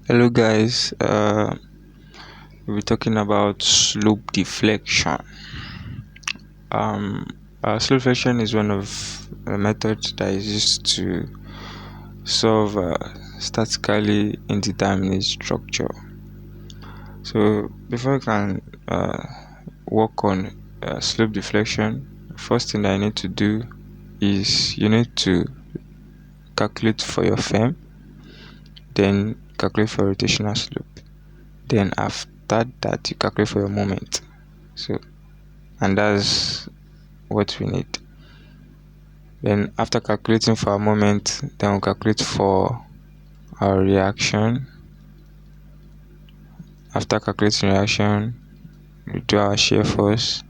Hello guys, we'll be talking about slope deflection. Slope deflection is one of the methods that is used to solve statically indeterminate structure. So before you can work on slope deflection, first thing that you need to do is you need to calculate for your firm, then calculate for rotational slope. Then after that, you calculate for your moment. And that's what we need. Then after calculating for our moment, then we'll calculate for our reaction. After calculating reaction, we do our shear force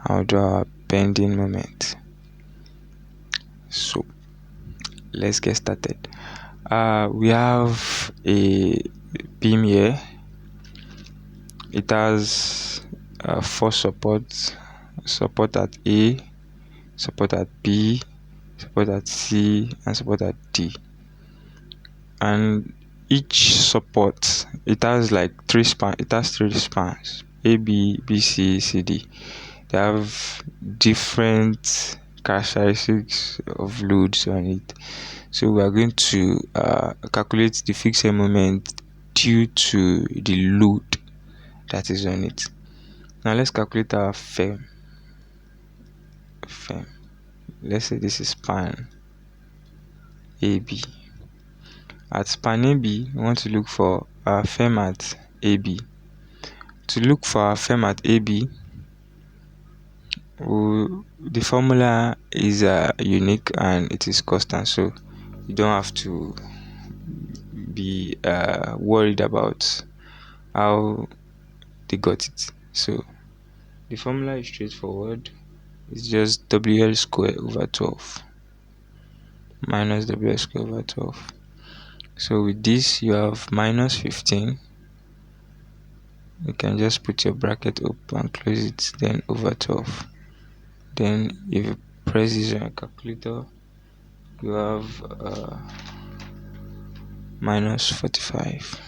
and we do our bending moment. So let's get started. We have a beam here. It has 4 supports: support at A, support at B, support at C, and support at D. And each support, it has like 3 spans. It has 3 spans: A, B, B, C, C, D. They have different characteristics of loads on it. So we are going to calculate the fixed moment due to the load that is on it. Now let's calculate our firm. Let's say this is span AB. At span AB, we want to look for our firm at AB. To look for our firm at AB, the formula is unique and it is constant, so you don't have to be worried about how they got it. So the formula is straightforward. It's just WL square over 12 minus WL square over 12. So with this, you have minus 15. You can just put your bracket up and close it, then over 12. Then if you press this on your calculator, you have minus 45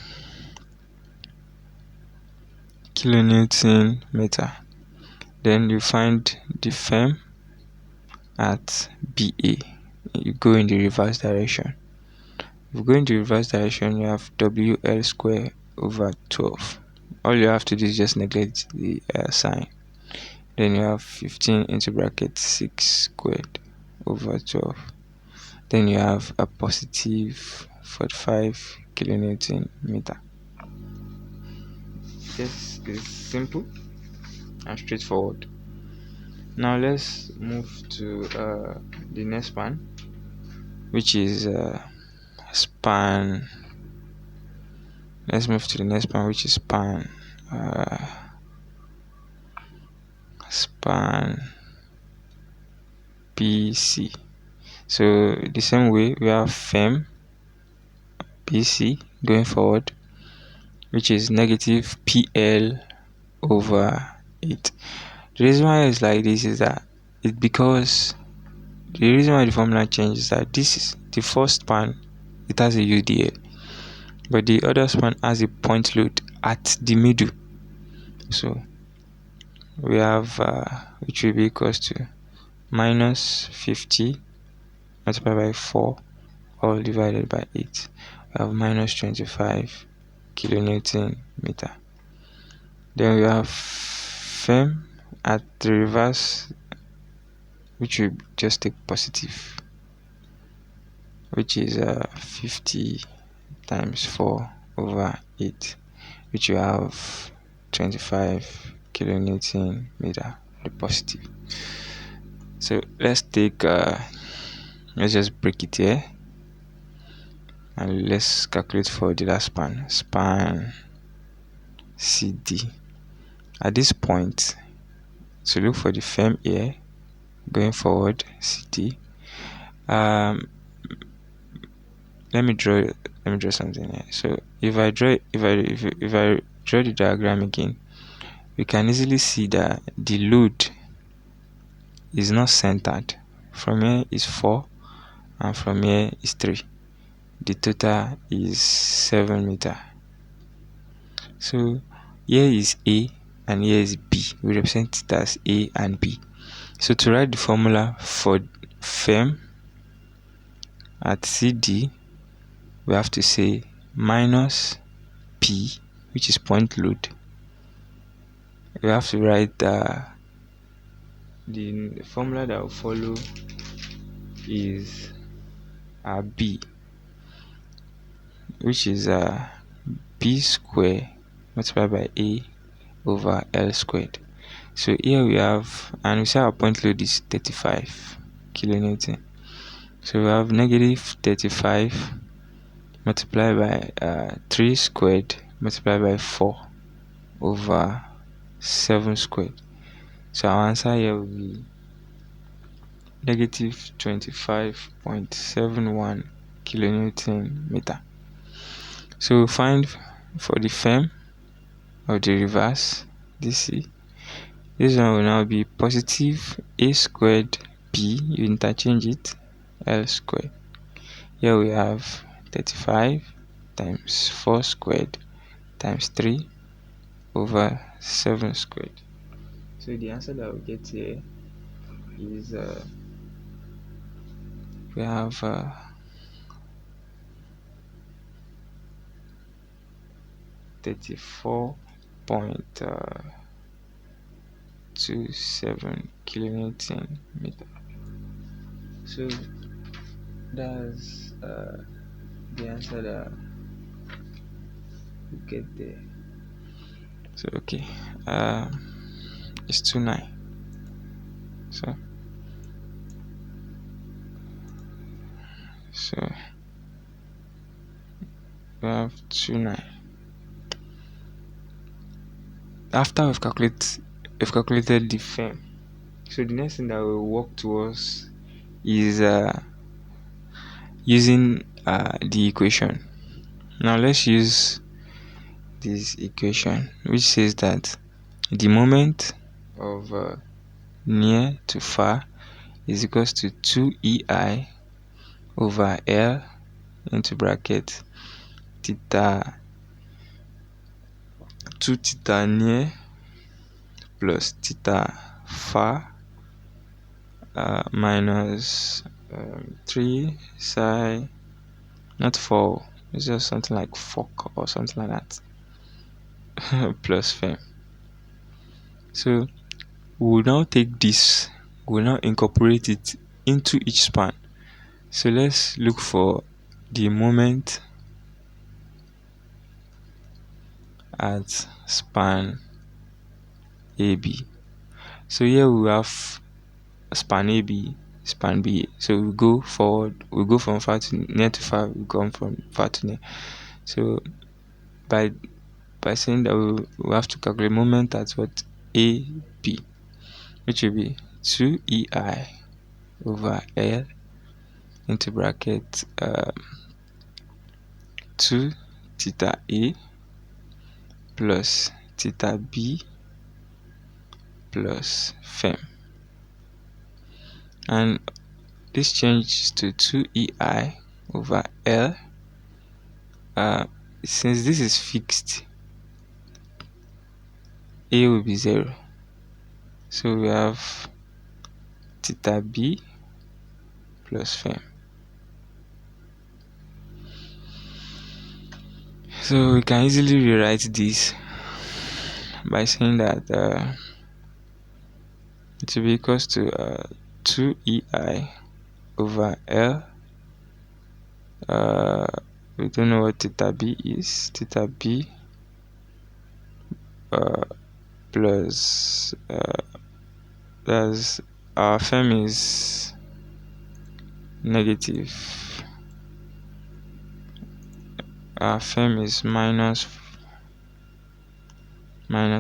kilonewton meter. Then you find the firm at BA. You go in the reverse direction. If you go in the reverse direction, you have WL square over 12. All you have to do is just neglect the sign. Then you have 15 into bracket 6 squared over 12. Then you have a positive 45 kilonewton meter. This is simple and straightforward. Now let's move to the next span, which is span. Let's move to the next span, which is span BC. So the same way, we have firm BC going forward, which is negative PL over 8. The reason why it's like this is that because the reason why the formula changes is that this is the first span, it has a UDL, but the other span has a point load at the middle. So we have which will be equals to minus 50 multiplied by 4 all divided by 8. We have minus 25 kilonewton meter. Then we have firm at the reverse, which will just take positive, which is 50 times 4 over 8, which you have 25 kilonewton meter, the positive. So let's take let's just break it here and let's calculate for the last span CD. At this point, to look for the firm here going forward, CD, let me draw something here. So if I draw the diagram again, we can easily see that the load is not centered. From here is 4 and from here is 3. The total is 7 meter. So here is A and here is B. We represent it as A and B. So to write the formula for firm at CD, we have to say minus P, which is point load. We have to write the formula that will follow is B, which is B square multiplied by A over L squared. So here we have, and we say our point load is 35 kilonewton. So we have negative 35 multiplied by 3 squared multiplied by 4 over 7 squared. So our answer here will be negative 25.71 kilonewton meter. So find for the firm of the reverse DC. This one will now be positive A squared B, you interchange it, L squared. Here we have 35 times 4 squared times 3 over 7 squared. So the answer that we get here is we have 34.27 kilonewton meter. So that's the answer that we get there. So okay, it's 29. So we have 29. After we've calculated the firm, so the next thing that we'll work towards is using the equation. Now let's use this equation, which says that the moment of near to far is equals to 2ei over L into bracket theta 2 theta near plus theta far minus 3 psi, not 4, it's just something like fork or something like that, plus firm. So we'll now take this, we'll now incorporate it into each span. So let's look for the moment at span AB. So here we have span AB, span B. So we go forward, we go from far to near to far, we come from far to near. So by saying that we have to calculate moment at what AB, which will be 2ei over L into bracket 2 theta A plus theta B plus firm, and this changes to 2ei over L. Since this is fixed, A will be 0, so we have theta B plus firm. So we can easily rewrite this by saying that it will be equals to 2ei over L. We don't know what theta B is. Theta B plus that's our firm is negative. Our firm is minus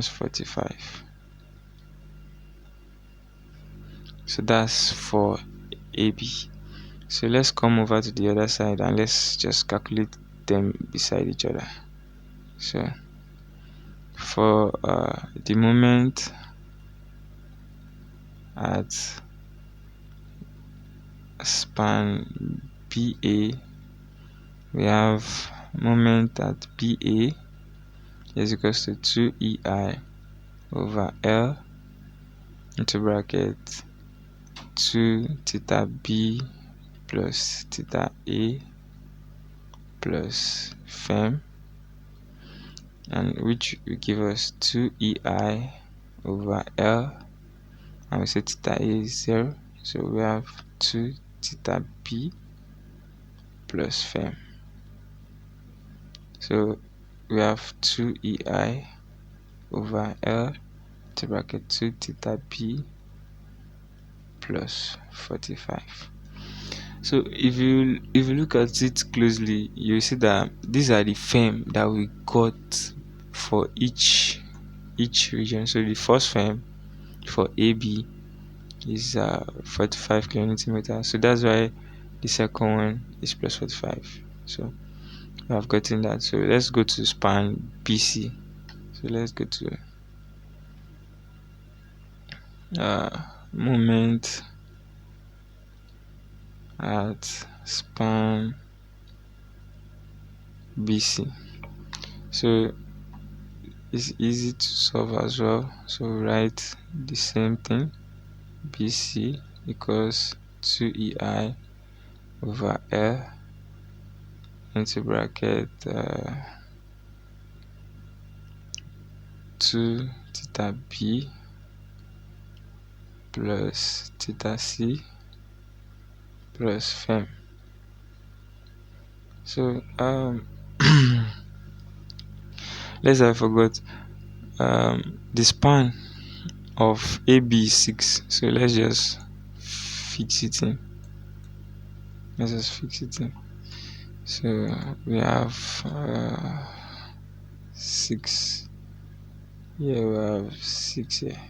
45. So that's for AB. So let's come over to the other side and let's just calculate them beside each other. So for the moment at span BA, we have moment at BA is equals to 2 EI over L into bracket 2 theta B plus theta A plus fem, and which will give us 2 EI over L, and we say theta A is 0, so we have 2 theta B plus fem. So we have 2 EI over L to bracket 2 theta B plus 45. So if you look at it closely, you see that these are the fem that we got for each region. So the first fem for AB is 45 kilonewton. So that's why the second one is plus 45. So we have gotten that. So let's go to span BC. So let's go to moment at span BC. So it's easy to solve as well. So write the same thing. BC equals 2EI over L into bracket 2 theta B plus theta C plus fem. So let's I forgot the span of AB is 6, so let's just fix it in. So we have 6 here, we have 6 here,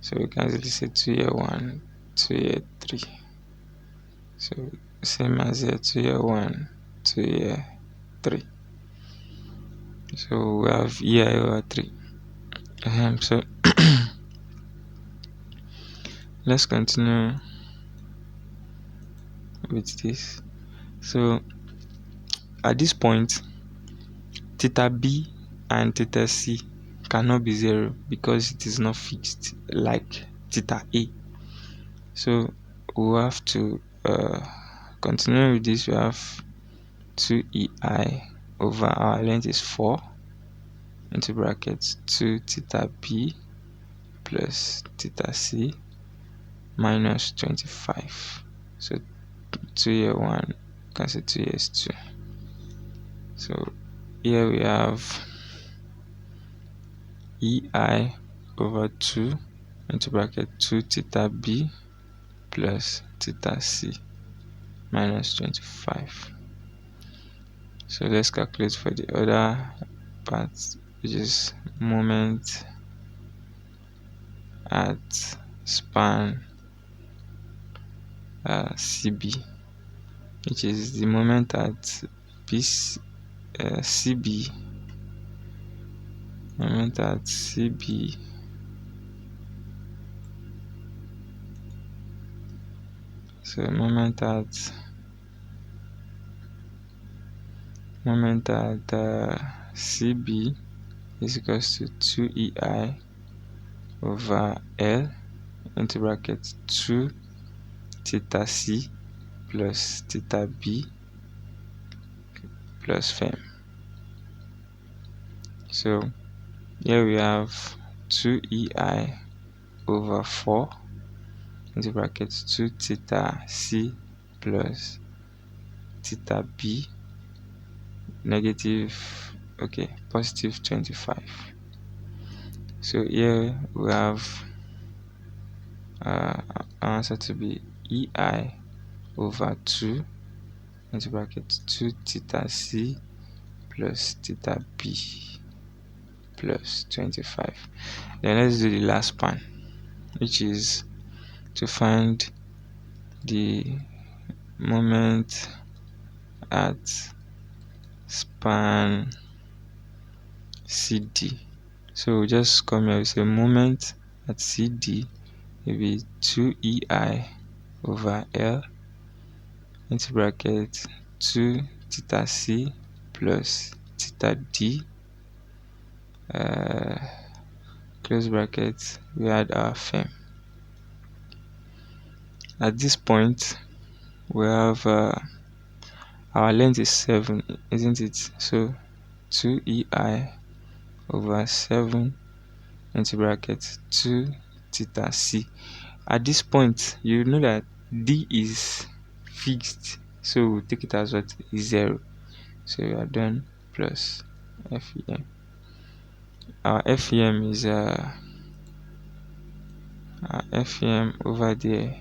so we can easily say 2 here 1, 2 here 3. So same as here, 2 here 1, 2 here 3. So we have EI over 3. So let's continue with this. So at this point, theta B and theta C cannot be 0 because it is not fixed like theta A. So we have to continue with this. We have 2 EI over our length is 4 into brackets 2 theta B plus theta C minus 25. So 2 here 1, you can say 2 here is 2. So here we have EI over 2 into bracket 2 theta B plus theta C minus 25. So let's calculate for the other part, which is moment at span CB, which is the moment at CB, moment at CB so moment at CB is equals to 2 EI over L into bracket 2 theta C plus theta B plus fem. So here we have 2 EI over 4 into brackets 2 theta C plus theta B positive 25. So here we have answer to be EI over 2 into brackets 2 theta C plus theta B plus 25. Then let's do the last span, which is to find the moment at span CD. So we just come here, we say moment at CD will be 2 EI over L into bracket 2 theta C plus theta D uh, close bracket, we add our fem. At this point, we have our length is 7, isn't it? So 2ei over 7 into bracket 2 theta c. At this point, you know that d is fixed, so we'll take it as what is 0. So we are done plus FEM. Our FEM is FEM over there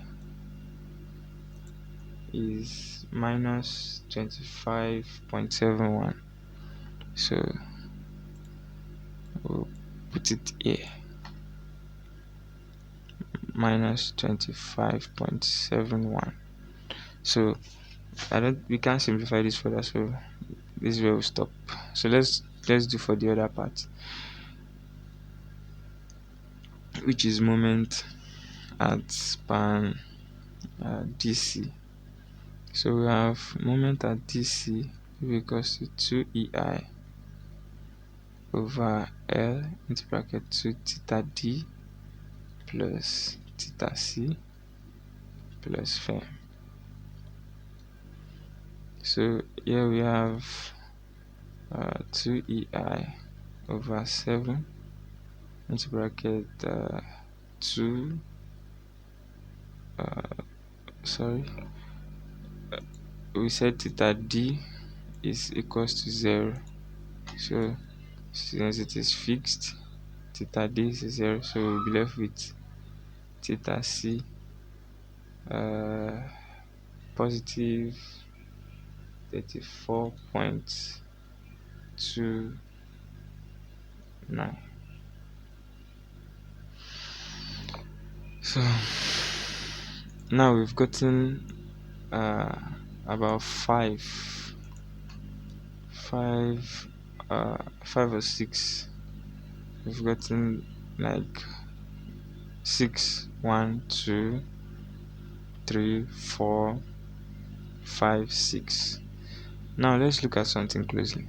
is minus 25.71. So we'll put it here, minus 25.71. So we can't simplify this further, so this is where we'll stop. So let's do for the other part, which is moment at span DC. So we have moment at DC equals to 2ei over L into bracket 2 theta D plus theta C plus fem. So here we have 2ei over 7 into bracket 2 we said theta D is equals to 0. So since it is fixed, theta D is 0, so we'll be left with theta C positive 34.29. So now we've gotten about five or six. We've gotten like 6, 1, 2, 3, 4, 5, 6. Now let's look at something closely.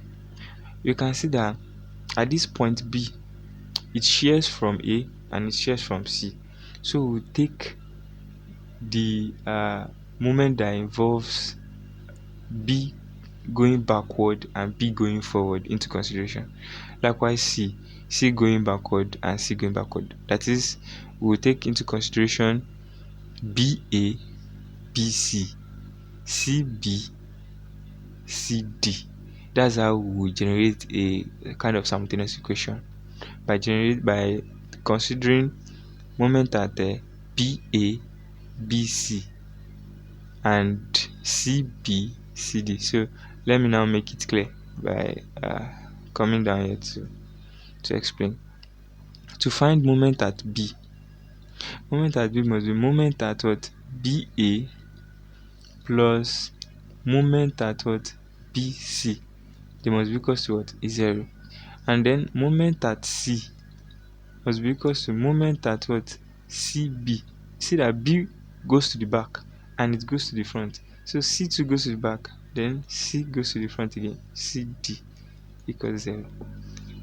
You can see that at this point B, it shares from A and it shares from C. So we'll take the moment that involves B going backward and B going forward into consideration. Likewise C going backward and C going backward. That is, we'll take into consideration BA, BC, CB, CD. That's how we generate a kind of simultaneous equation by considering moment at BA, BC and CB, CD. So let me now make it clear by coming down here to explain. To find moment at B must be moment at what BA plus moment at what BC. They must be equal to what is 0. And then moment at C must be equal to moment at what CB. See that B goes to the back and it goes to the front. So C2 goes to the back, then C goes to the front again. CD equals 0.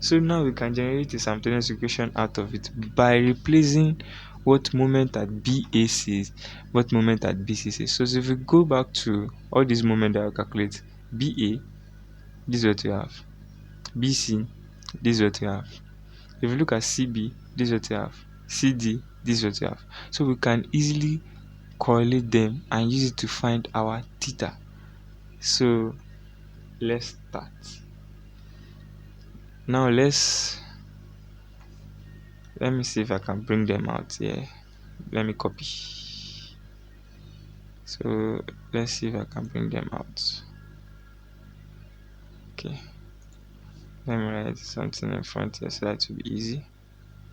So now we can generate a simultaneous equation out of it by replacing what moment at BA says, what moment at BC says. So if we go back to all these moments that I calculate, BA, this is what you have. BC, this is what you have. If you look at CB, this is what you have. CD, this is what you have. So we can easily correlate them and use it to find our theta. So let's start. Now let me see if I can bring them out here. Let me copy. So let's see if I can bring them out. Okay. Let me write something in front here so that will be easy.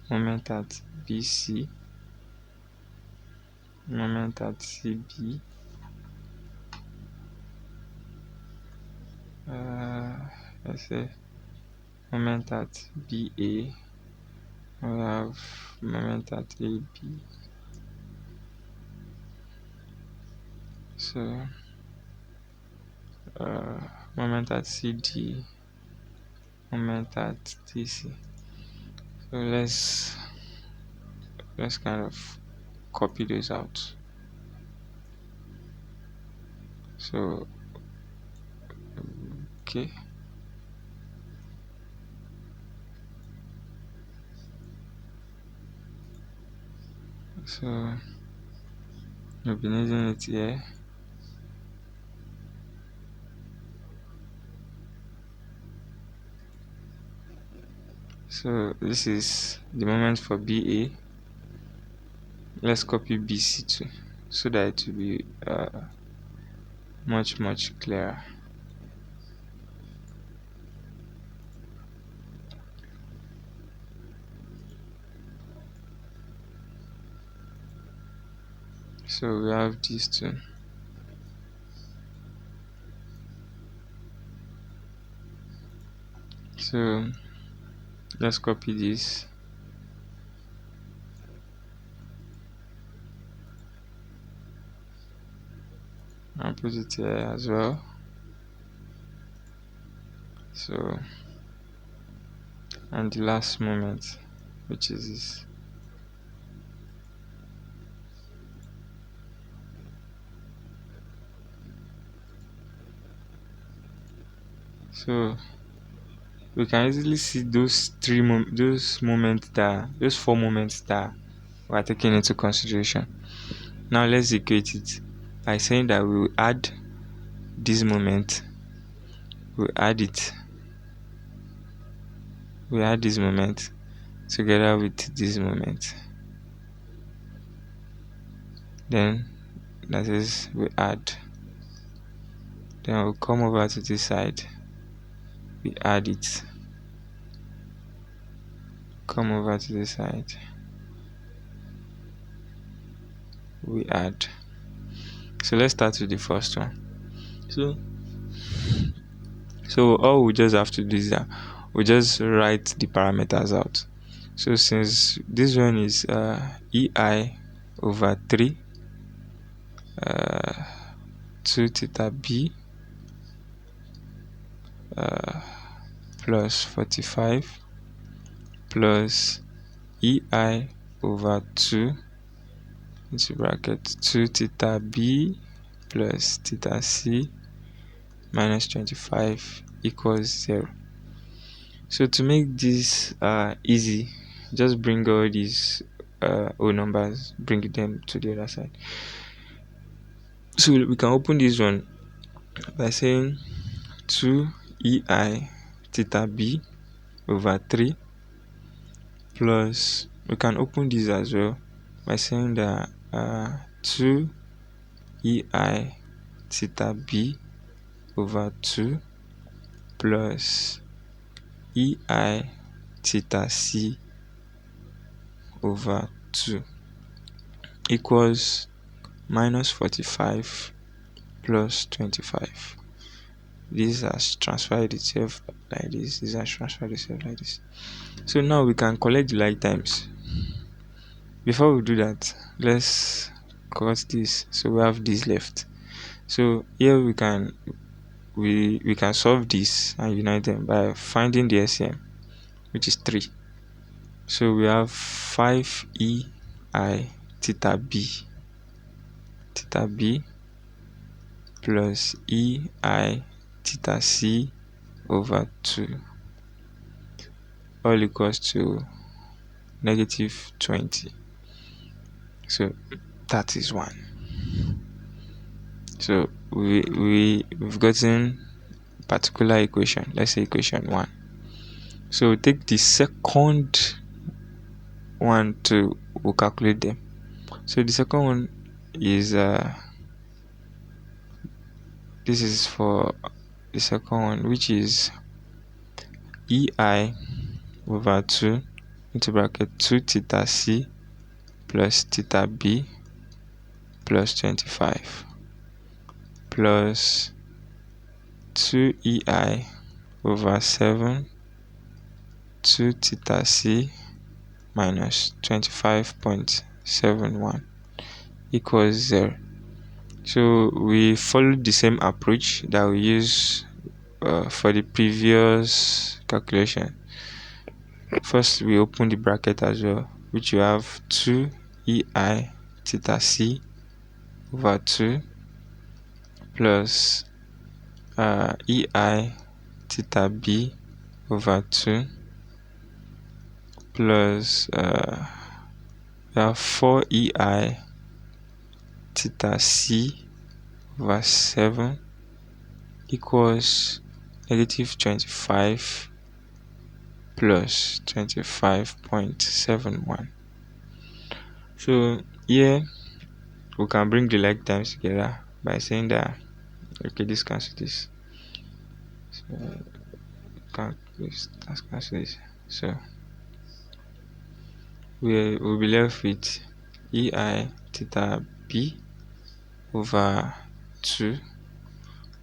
Moment at BC, moment at CB, let's say moment at BA, we have moment at AB. So moment at CD, moment at DC. So let's kind of copy those out. So okay, so we'll be needing it here. So this is the moment for BA. Let's copy BC too, so that it will be much clearer. So we have these two. So let's copy this. And put it here as well. So, and the last moment, which is this. So we can easily see those those four moments that we are taking into consideration. Now let's equate it by saying that we will add this moment, we add this moment together with this moment. Then that is, we add. Then we'll come over to this side, we add it. Come over to this side, we add. So let's start with the first one. So all we just have to do is that we just write the parameters out. So since this one is ei over 3 2 theta b plus 45 plus ei over 2 into bracket 2 theta b plus theta c minus 25 equals 0. So to make this easy, just bring all these whole numbers, bring them to the other side. So we can open this one by saying 2 ei theta b over 3 plus, we can open this as well by saying that 2 ei theta b over 2 plus ei theta c over 2 equals minus 45 plus 25. This has transferred itself like this. This has transferred itself like this. So now we can collect the like times. Before we do that, let's cut this. So we have this left. So here we can solve this and unite them by finding the LCM, which is 3. So we have 5 ei theta b plus ei theta c over 2 all equals to negative 20. So that is 1. So we've gotten particular equation. Let's say equation 1. So take the second one to, we'll calculate them. So the second one is this is for the second one, which is ei over 2 into bracket 2 theta c plus theta b plus 25 plus 2 ei over 7 2 theta c minus 25.71 equals 0. So we followed the same approach that we used for the previous calculation. First we open the bracket as well, which you have 2 ei theta c over 2 plus ei theta b over 2 plus we have 4 ei theta c over 7 equals negative 25 plus 25.71. So here we can bring the like terms together by saying that, okay, this cancel this, so let's cancel this, so we'll be left with ei theta b over 2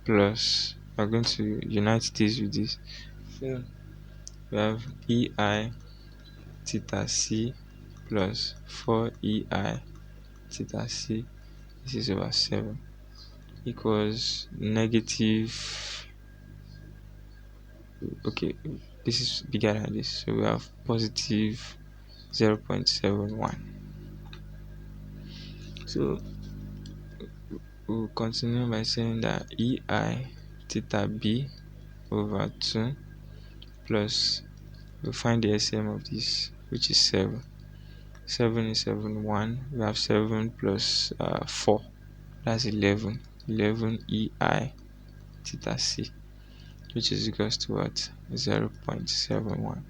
plus, we're going to unite this with this, so we have ei theta c plus 4 ei theta c, this is over 7, equals negative, okay, this is bigger than this, so we have positive 0.71. So we'll continue by saying that ei theta b over 2 plus, we'll find the LCM of this, which is 7. 7 is 7 1, we have 7 plus 4, that's 11 ei theta c, which is equals to what? 0.71.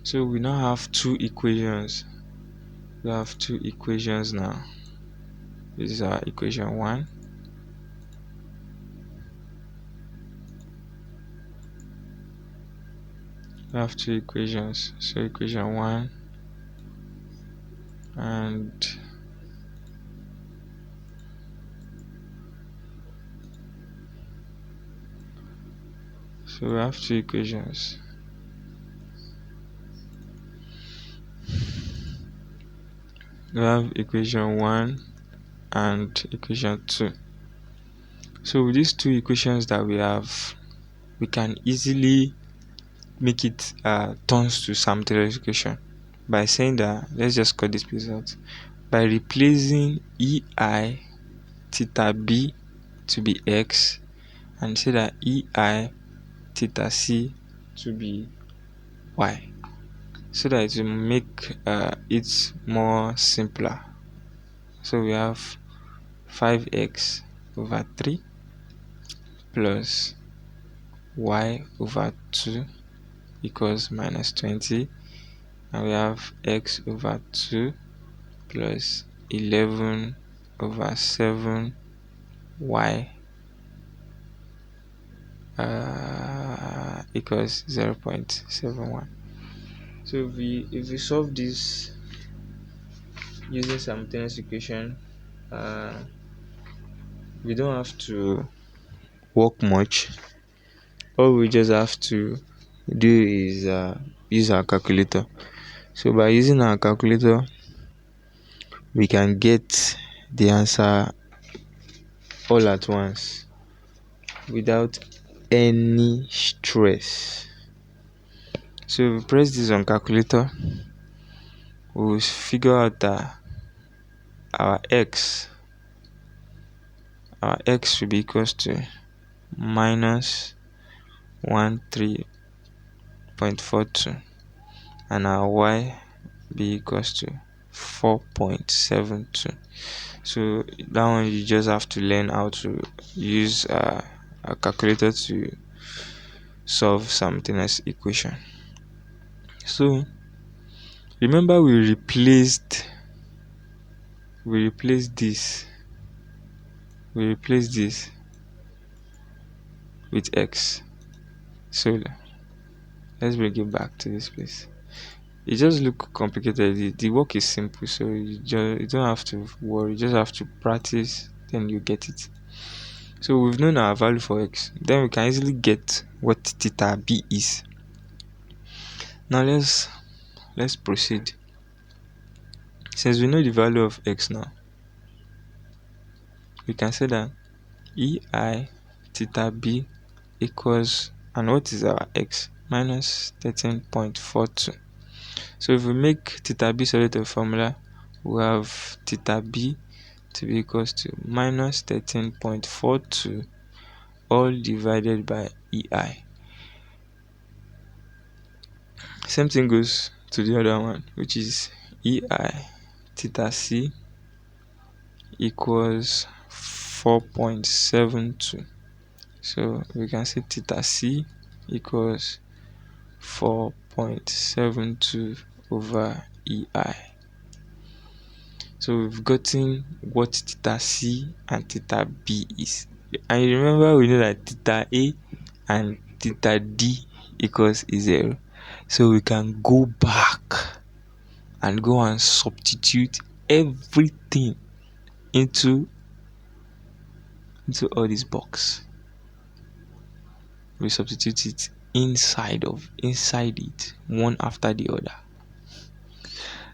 So we now have two equations. We have two equations now. This is our equation 1. We have two equations. So equation 1 and so we have two equations. We have equation 1 and equation 2. So with these two equations that we have, we can easily make it turns to some Taylor's equation by saying that, let's just cut this piece out, by replacing ei theta b to be x and say that ei theta c to be y, so that it will make it more simpler. So we have 5x over 3 plus y over 2 equals minus 20, and we have x over 2 plus 11 over 7 y equals 0.71. So if we solve this using simultaneous equation, we don't have to work much. All we just have to do is use our calculator. So by using our calculator, we can get the answer all at once without any stress. So if we press this on calculator, we'll figure out that our x will be equals to minus 13.42 and our y be equals to 4.72. so that one you just have to learn how to use a calculator to solve simultaneous equation. So remember we replaced this with x. So let's bring it back to this place. It just look complicated. The work is simple, so you don't have to worry. You just have to practice, then you get it. So we've known our value for x, then we can easily get what theta b is. Now let's proceed. Since we know the value of x now, we can say that ei theta b equals, and what is our x? Minus 13.42. So if we make theta b solve the formula, we have theta b to be equals to minus 13.42 all divided by EI. Same thing goes to the other one, which is EI theta c equals 4.72. So we can say theta c equals 4.72 over EI. So we've gotten what theta c and theta b is. And you remember we know that theta a and theta d equals 0. So we can go back and go and substitute everything into all this box. We substitute it inside it, one after the other.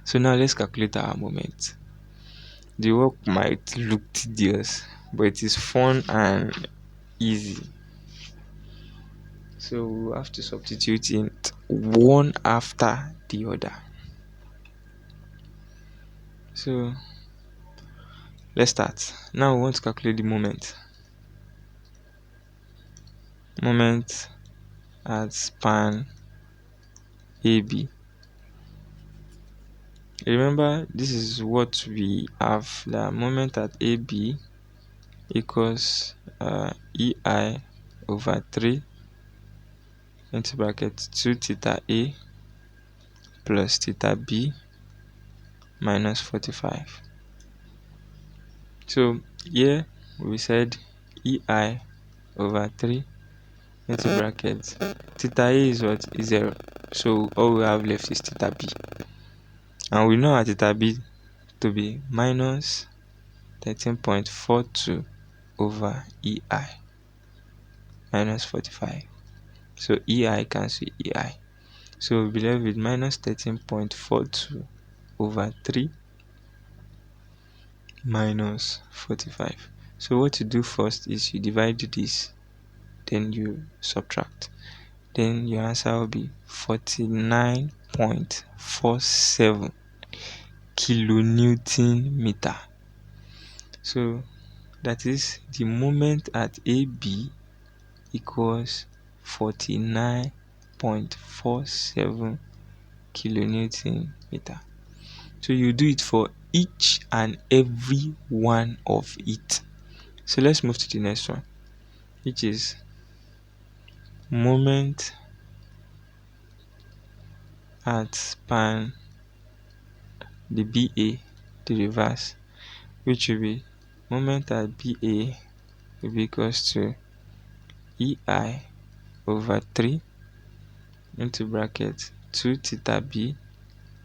So now let's calculate our moment. The work might look tedious, but it is fun and easy. So we have to substitute it one after the other. So let's start. Now we want to calculate the moment. Moment at span AB. Remember, this is what we have. The moment at AB equals EI over 3 into bracket 2 theta A plus theta B minus 45. So here we said EI over 3 into bracket theta A is what? Is 0. So all we have left is theta B. And we know our theta B to be minus 13.42 over EI minus 45. So EI cancel EI. So we'll be left with minus 13.42 over 3 minus 45. So what you do first is you divide this, then you subtract. Then your answer will be 49.47 kilonewton meter. So that is the moment at AB equals 49.47 kilonewton meter. So you do it for each and every one of it. So let's move to the next one, which is moment at span the BA, the reverse, which will be moment at BA will be equals to EI over 3 into bracket 2 theta B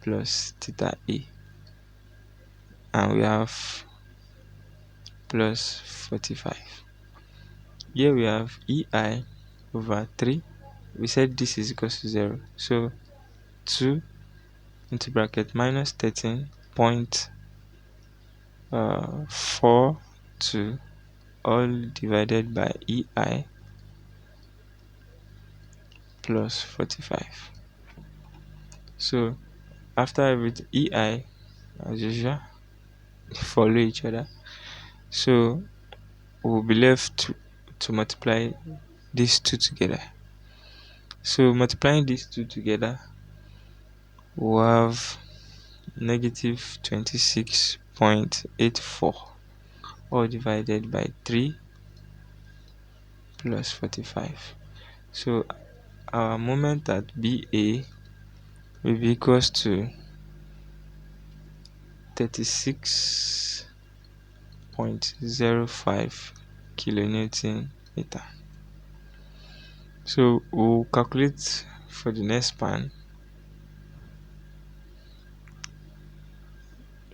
plus theta A, and we have plus 45. Here we have EI over 3. We said this is equal to 0. So 2 into bracket minus 13.42 all divided by EI plus 45. So after everything, EI as usual follow each other. So we'll be left to multiply these two together. So multiplying these two together, we'll have negative 26.84 all divided by 3 plus 45. So our moment at BA will be equals to 36.05 kilonewton meter. So we'll calculate for the next span,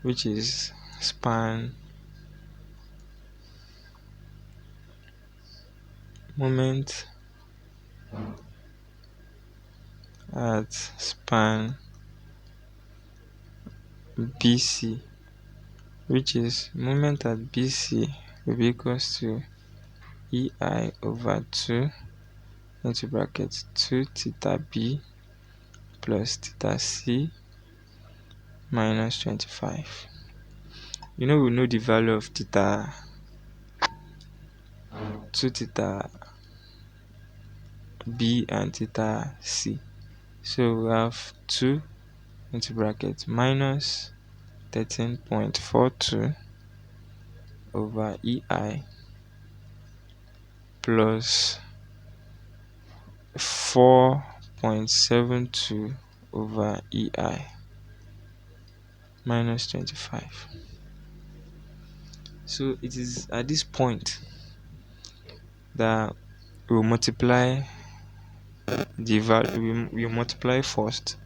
which is span moment at span BC, which is moment at BC will be equals to EI over 2 into bracket 2 theta B plus theta C minus 25. We know the value of theta 2 theta b and theta c. So we have 2 into bracket minus 13.42 over EI plus 4.72 over EI minus 25. So it is at this point that we will multiply the value. We multiply first.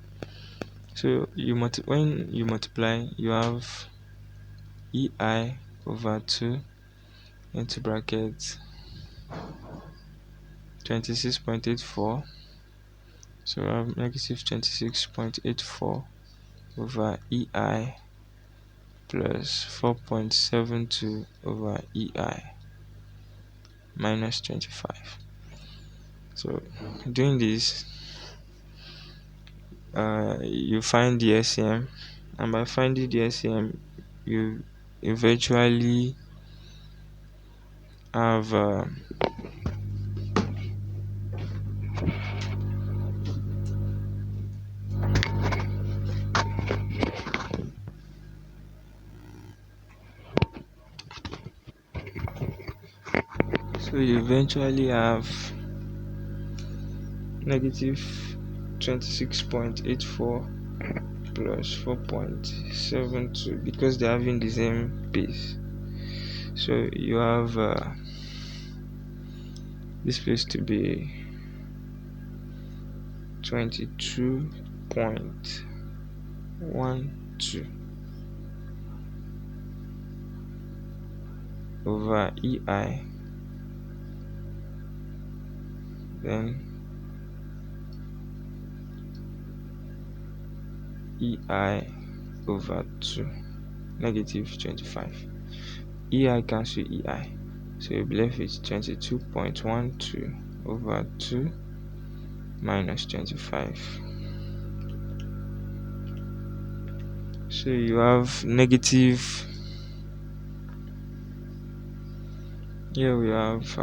So when you multiply, you have EI over 2 into bracket 26.84. So we have negative 26.84 over EI plus 4.72 over EI minus 25. So doing this, you find the SCM, and by finding the SCM, you eventually have negative 26.84 plus 4.72 because they're having the same base. So you have this place to be 22.12 over EI, then EI over 2 negative 25. EI cancel EI, so you'll be left with 22.12 over 2 minus 25. So you have negative, here we have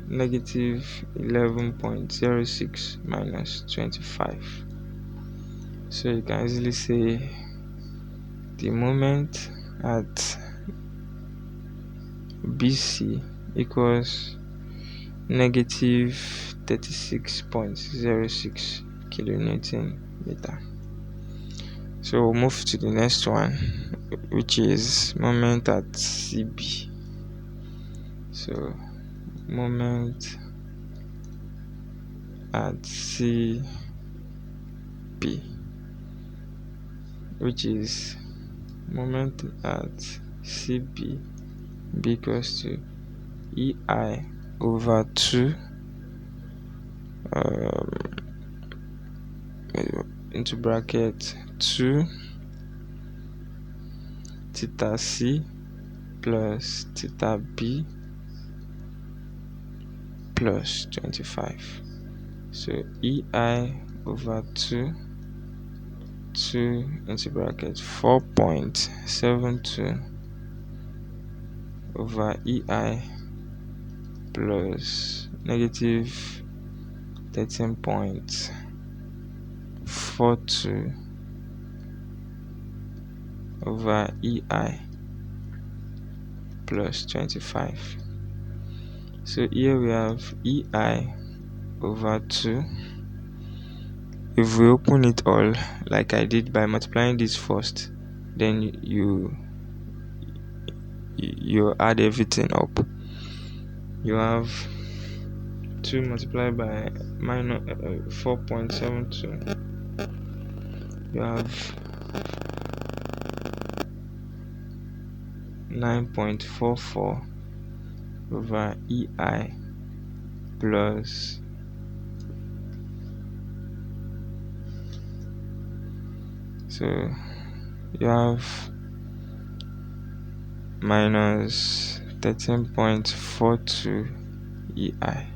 negative 11.06 minus 25. So you can easily say the moment at BC equals negative 36.06 kilonewton meter. So we'll move to the next one, which is moment at CB. So moment at CB, which is moment at CB equals to EI over 2 into bracket 2 theta C plus theta B plus 25. So EI over 2 into bracket 4.72 over EI plus negative 13.42 over EI plus 25. So here we have EI over 2. If we open it all like I did by multiplying this first, then you add everything up. You have 2 multiplied by minus 4.72. You have 9.44 over EI plus so you have minus 13.42 EI,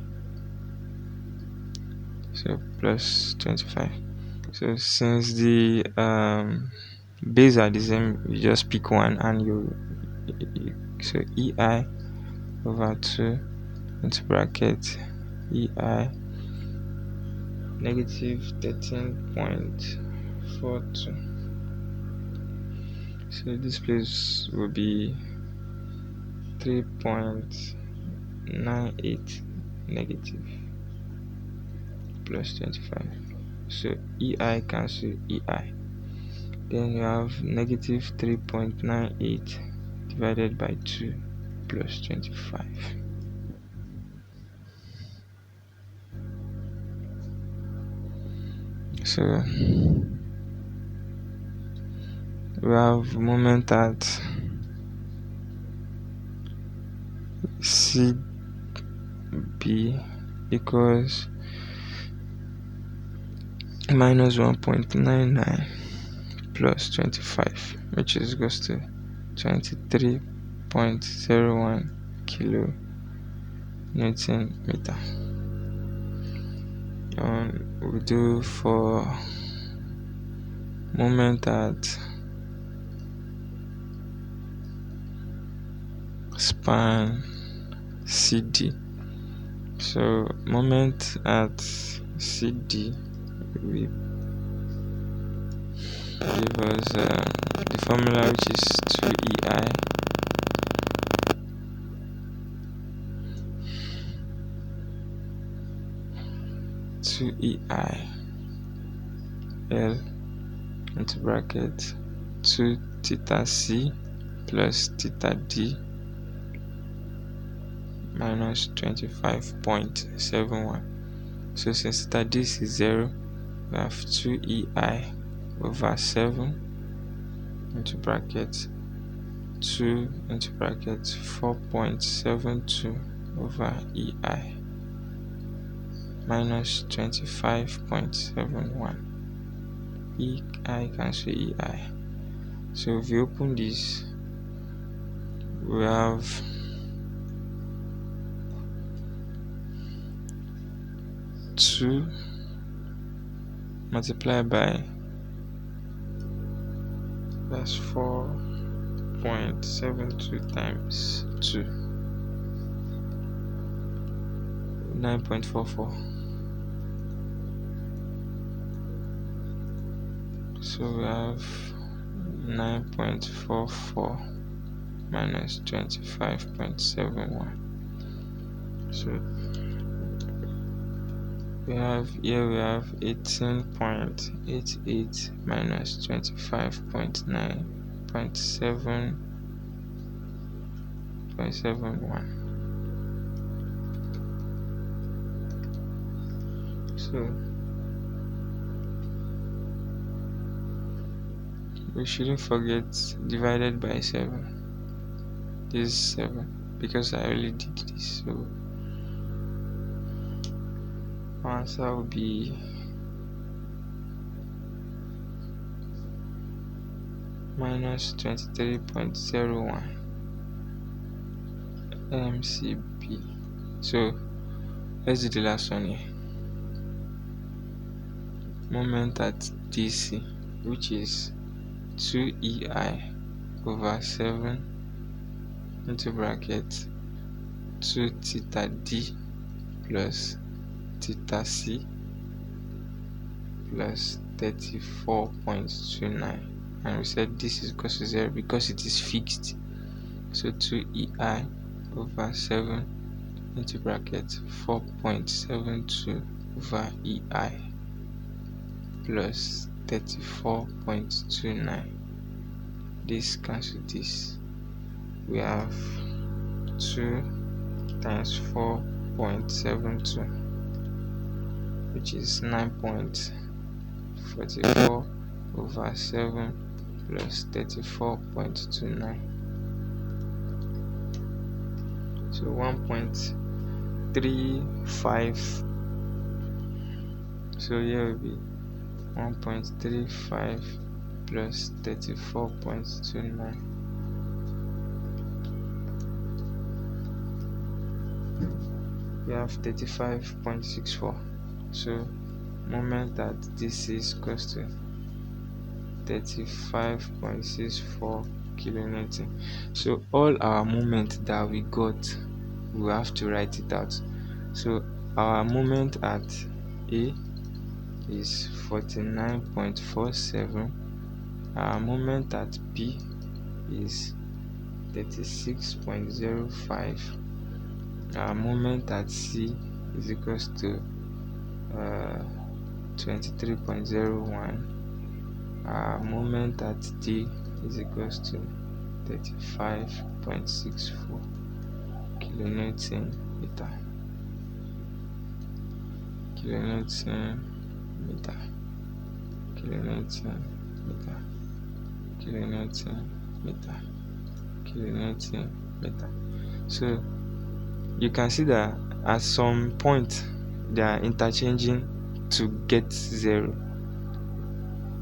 so plus 25. So since the base are the same, you just pick one and so EI over 2 into bracket EI negative 13.42. So this place will be 3.98 negative plus 25. So EI cancel EI. Then you have negative 3.98 divided by 2 plus 25. So we have moment at CB equals minus 1.99 plus 25, which is equals to 23.01 kilo Newton meter. We do for moment at span CD. So moment at CD we give us the formula, which is 2EI L into bracket 2 theta C plus theta D minus 25.71. So since theta D is 0, we have 2EI over 7 into bracket 2 into bracket 4.72 over EI minus 25.71. EI cancel EI. So if we open this, we have 2 multiplied by that's 4.72 times 2, 9.44. So we have 9.44 minus 25.71. So we have 18.88 minus 25.9.7.71. So we shouldn't forget divided by 7. This is 7 because I already did this. So our answer will be minus 23.01 MCB. So let's do the last one here. Moment at DC, which is 2EI over 7 into bracket 2 theta D plus theta C plus 34.29, and we said this is equal to 0 because it is fixed. So 2EI over 7 into bracket 4.72 over EI plus 34.29. This cancel this. We have 2 times 4.72, which is 9.44 over 7 plus 34.29. So 1.35. So here will be 1.35 plus 34.29. We have 35.64. So moment that this is equals to 35.64 kilonewton. So all our moment that we got, we have to write it out. So our moment at A is 49.47. Our moment at B is 36.05. Our moment at C is equals to 23.01. Our moment at D is equals to 35.64 kilonewton meter. Kilonewton meter. Kilonewton meter. Kilonewton meter. Kilonewton meter. So you can see that at some point they are interchanging to get 0.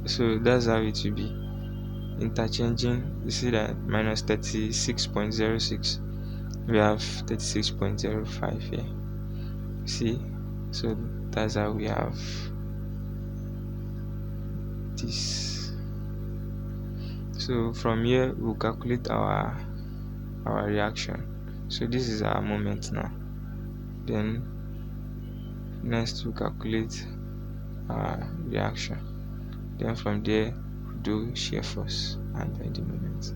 So that's how it will be. Interchanging, you see that minus 36.06, we have 36.05 here. See, so that's how we have this. So from here we'll calculate our reaction. So this is our moment now. Then next we'll calculate our reaction. Then from there we'll do shear force and bending moment.